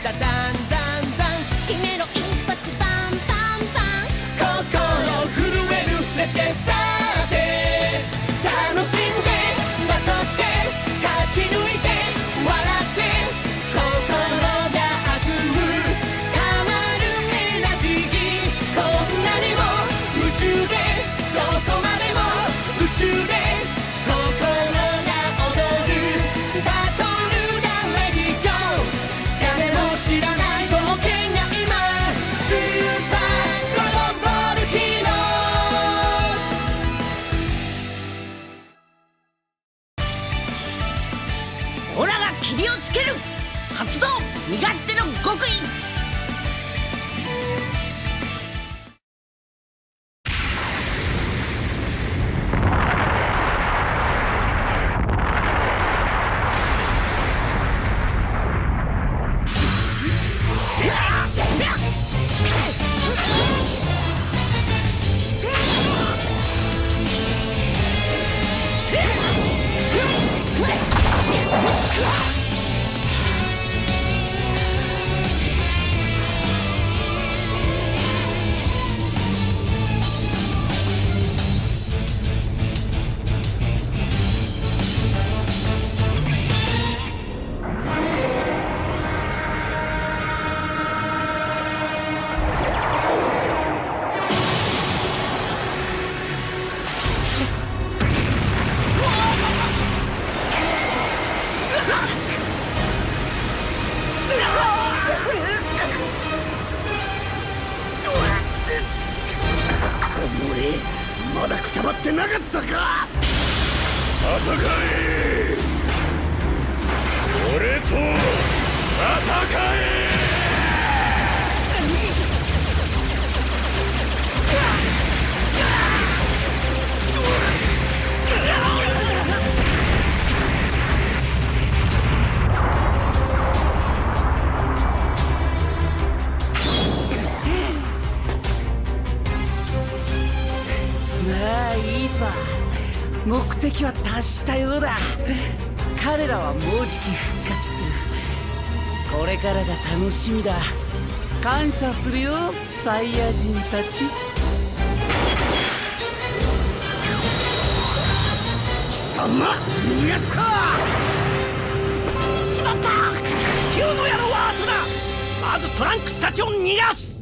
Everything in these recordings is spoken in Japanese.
ダダンダンダン姫の一発バンバンバン心震えるレッツゲッスターテ楽しんでバトって勝ち抜いて笑って心が弾む変わるエナジーこんなにも宇宙でどこまでも宇宙で心が踊るバトルだレディゴー誰も知らない冒険が今スーパードラゴンボールヒーローズオラが霧をつける発動身勝手の極意。まだくたばってなかったか。戦え俺と戦え。まあいいさ、目的は達したようだ。彼らはもうじき復活する。これからが楽しみだ。感謝するよサイヤ人たち。貴様逃がすか。しまった、ヒューの野郎は後だ。まずトランクスたちを逃がす。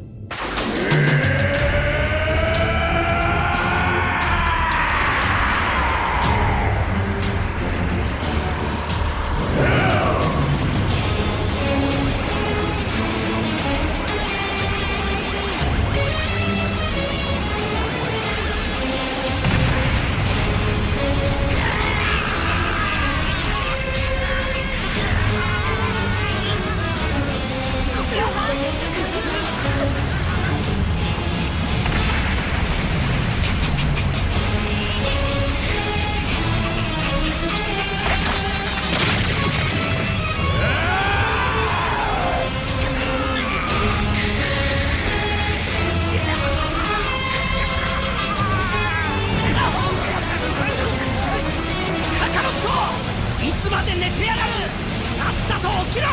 いつまで寝てやがる。さっさと起きろ。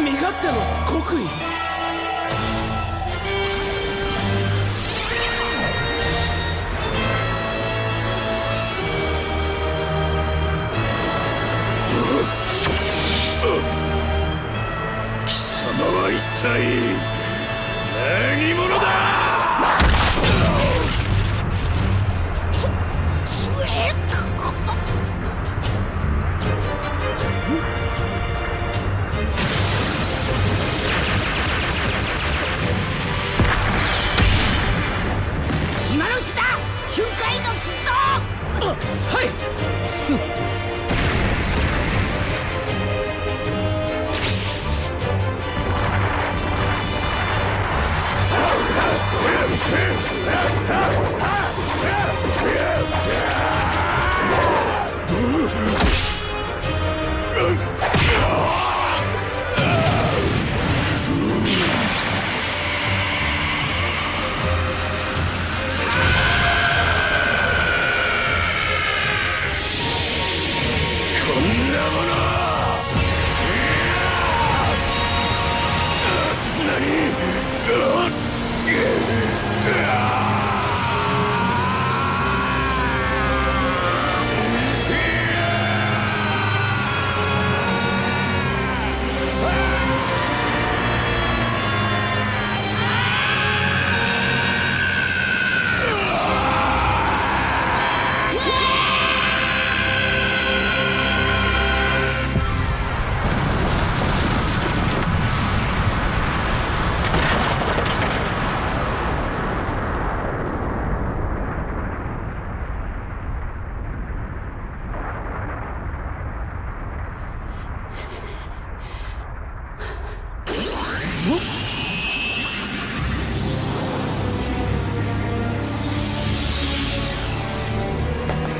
身勝手の極意。体何者だ。今のうちだ。瞬間移動するぞ。はい。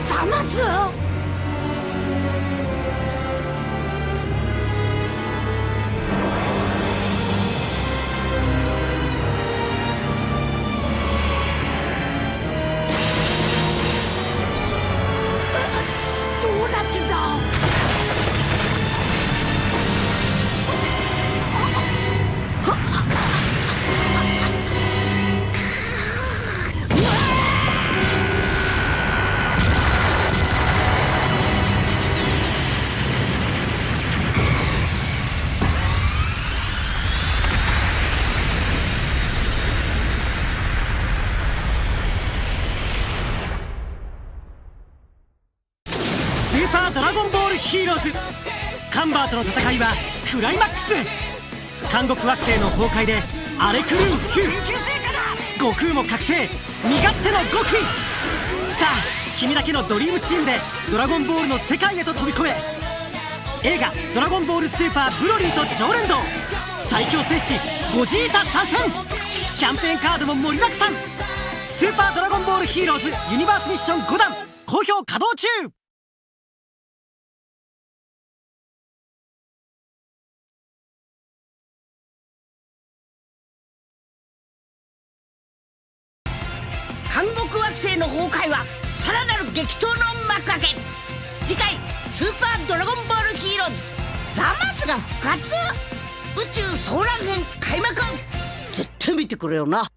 ザマス。どうなってんだ。スーパードラゴンボールヒーローズ。カンバーとの戦いはクライマックスへ。監獄惑星の崩壊で荒れ狂うヒュー、悟空も覚醒、身勝手の極意。さあ君だけのドリームチームでドラゴンボールの世界へと飛び込め。映画「ドラゴンボールスーパーブロリーと超連動」、最強戦士ゴジータ参戦。キャンペーンカードも盛りだくさん。スーパードラゴンボールヒーローズユニバースミッション5弾好評稼働中。監獄惑星の崩壊はさらなる激闘の幕開け。次回スーパードラゴンボールヒーローズザマスが復活。宇宙総乱編開幕。絶対見てくれよな。